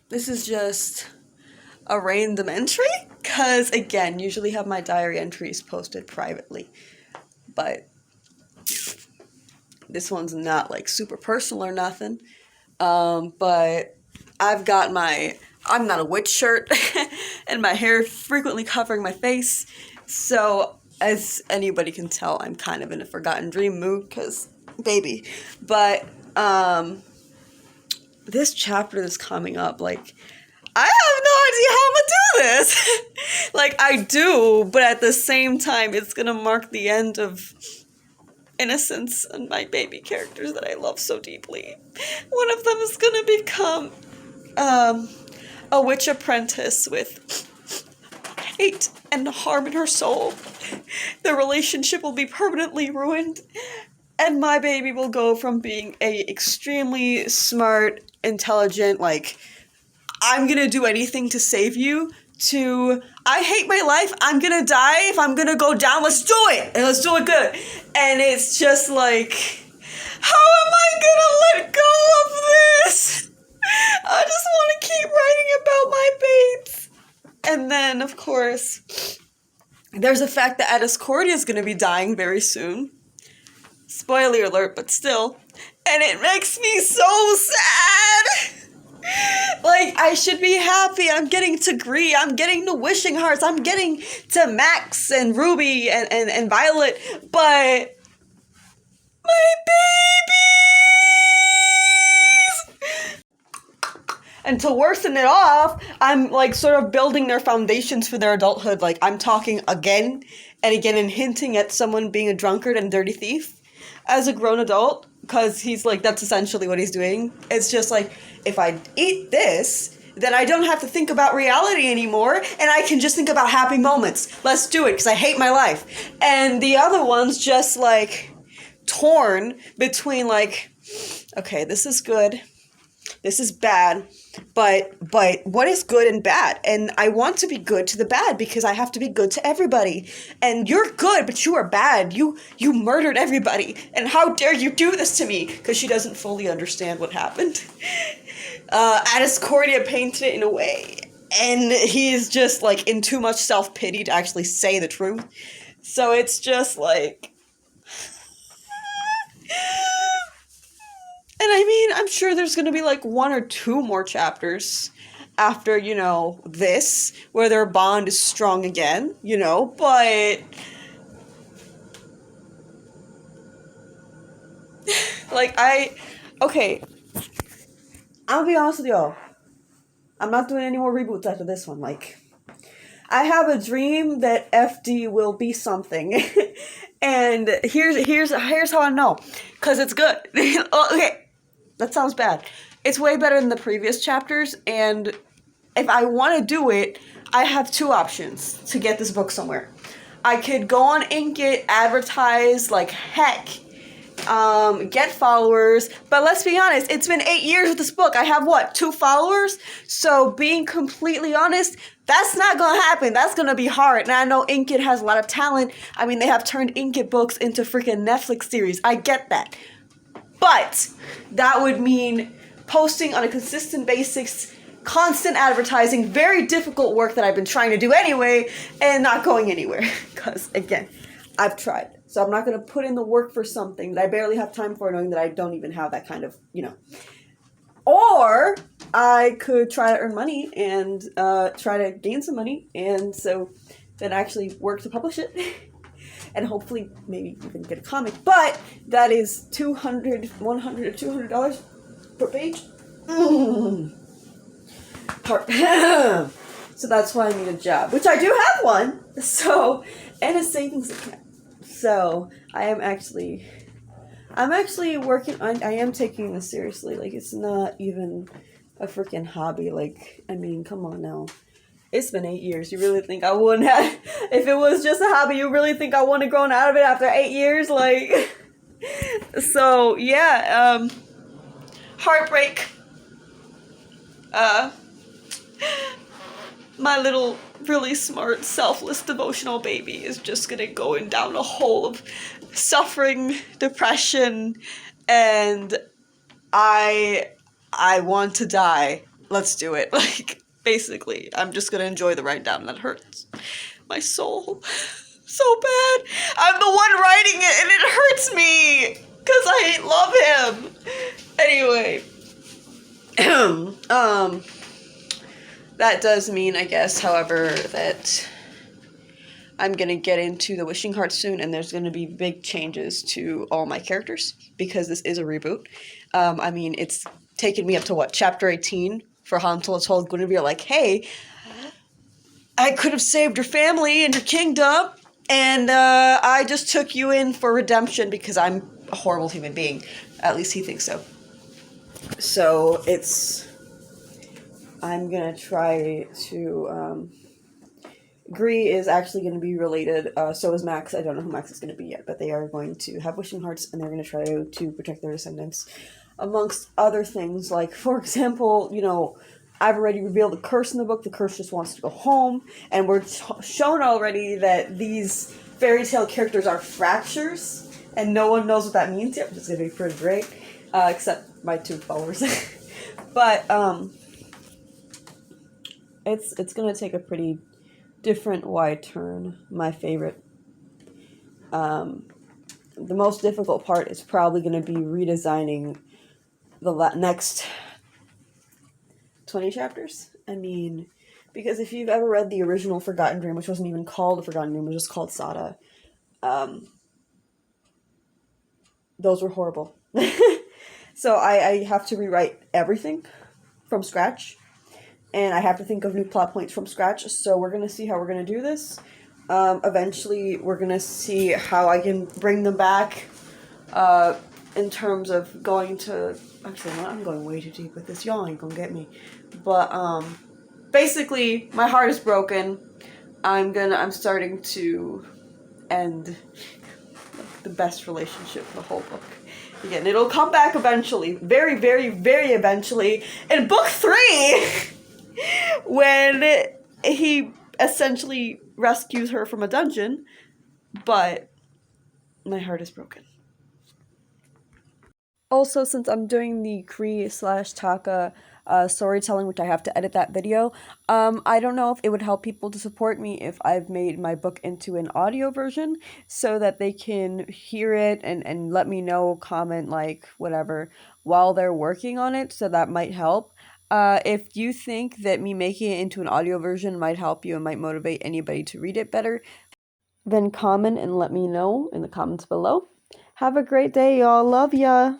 this is just a random entry because, again, usually have my diary entries posted privately, but this one's not like super personal or nothing. But I've got my I'm not a witch shirt and my hair frequently covering my face. So, as anybody can tell, I'm kind of in a forgotten dream mood because, baby. But, this chapter that's coming up, like, I have no idea how I'm gonna do this. Like, I do, but at the same time, it's gonna mark the end of innocence and my baby characters that I love so deeply. One of them is gonna become a witch apprentice with hate and harm in her soul. The relationship will be permanently ruined, and my baby will go from being a extremely smart, intelligent, like, I'm gonna do anything to save you, to I hate my life, I'm gonna die, if I'm gonna go down, let's do it, and let's do it good. And it's just like, how am I gonna let go of this? I just want to keep writing about my babes. And then, of course, there's the fact that Discordia is gonna be dying very soon. Spoiler alert, but still. And it makes me so sad. Like, I should be happy. I'm getting to Gree. I'm getting to Wishing Hearts. I'm getting to Max and Ruby and Violet. But my babies! And to worsen it off, I'm like sort of building their foundations for their adulthood. Like, I'm talking again and again and hinting at someone being a drunkard and dirty thief as a grown adult. Because he's like, that's essentially what he's doing. It's just like, if I eat this, then I don't have to think about reality anymore, and I can just think about happy moments. Let's do it, because I hate my life. And the other one's just like torn between like, okay, this is good, this is bad, but what is good and bad? And I want to be good to the bad because I have to be good to everybody. And you're good, but you are bad. You murdered everybody. And how dare you do this to me? Because she doesn't fully understand what happened. Discordia painted it in a way, and he's just like in too much self-pity to actually say the truth. So it's just like, and I mean, I'm sure there's going to be like 1 or 2 more chapters after, you know, this, where their bond is strong again, you know, but like, okay, I'll be honest with y'all. I'm not doing any more reboots after this one. Like, I have a dream that FD will be something. And here's how I know. Because it's good. Okay, that sounds bad. It's way better than the previous chapters, and if I want to do it, I have 2 options to get this book somewhere. I could go on Inkit, advertise like heck, get followers, but let's be honest, it's been 8 years with this book. I have, what, 2 followers? So being completely honest, that's not gonna happen. That's gonna be hard. And I know Inkit has a lot of talent. I mean, they have turned Inkit books into freaking Netflix series. I get that. But that would mean posting on a consistent basis, constant advertising, very difficult work that I've been trying to do anyway, and not going anywhere. Because, again, I've tried. So I'm not going to put in the work for something that I barely have time for, knowing that I don't even have that kind of, you know. Or I could try to earn money and try to gain some money, and so then actually work to publish it. And hopefully maybe even get a comic. But that is $100 or $200 per page. So that's why I need a job, which I do have one. So, and a savings account. So I'm actually working on, I am taking this seriously. Like, it's not even a freaking hobby. Like, I mean, come on now. It's been 8 years. You really think I wouldn't have... If it was just a hobby, you really think I wouldn't have grown out of it after 8 years? Like... So, yeah. Heartbreak. My little, really smart, selfless, devotional baby is just gonna go down a hole of suffering, depression, and I want to die. let's do it. Like, basically, I'm just gonna enjoy the write down. That hurts my soul so bad. I'm the one writing it, and it hurts me because I love him. Anyway, that does mean, I guess, however, that I'm gonna get into the Wishing Heart soon, and there's gonna be big changes to all my characters because this is a reboot. I mean, it's taken me up to what, chapter 18 for Han Solo told Guinevere, like, hey, I could have saved your family and your kingdom, and I just took you in for redemption because I'm a horrible human being. At least he thinks so. So I'm gonna try to, Gree is actually going to be related, so is Max. I don't know who Max is going to be yet, but they are going to have wishing hearts, and they're going to try to protect their descendants. Amongst other things, like, for example, you know, I've already revealed the curse in the book. The curse just wants to go home, and we're shown already that these fairy tale characters are fractures, and no one knows what that means yet, which is going to be pretty great, except my 2 followers. But, it's going to take a pretty different wide turn. My favorite. The most difficult part is probably going to be redesigning the next 20 chapters. I mean, because if you've ever read the original Forgotten Dream, which wasn't even called a Forgotten Dream, it was just called Sada, those were horrible. So I have to rewrite everything from scratch. And I have to think of new plot points from scratch, so we're going to see how we're going to do this. Eventually, we're going to see how I can bring them back in terms of going to... Actually, I'm going way too deep with this. Y'all ain't going to get me. But basically, my heart is broken. I'm starting to end the best relationship in the whole book. Again, it'll come back eventually. Very, very, very eventually. In book 3... when he essentially rescues her from a dungeon, but my heart is broken. Also, since I'm doing the Kree/Taka storytelling, which I have to edit that video, I don't know if it would help people to support me if I've made my book into an audio version so that they can hear it and let me know, comment, like, whatever, while they're working on it, so that might help. If you think that me making it into an audio version might help you and might motivate anybody to read it better, then comment and let me know in the comments below. Have a great day, y'all. Love ya!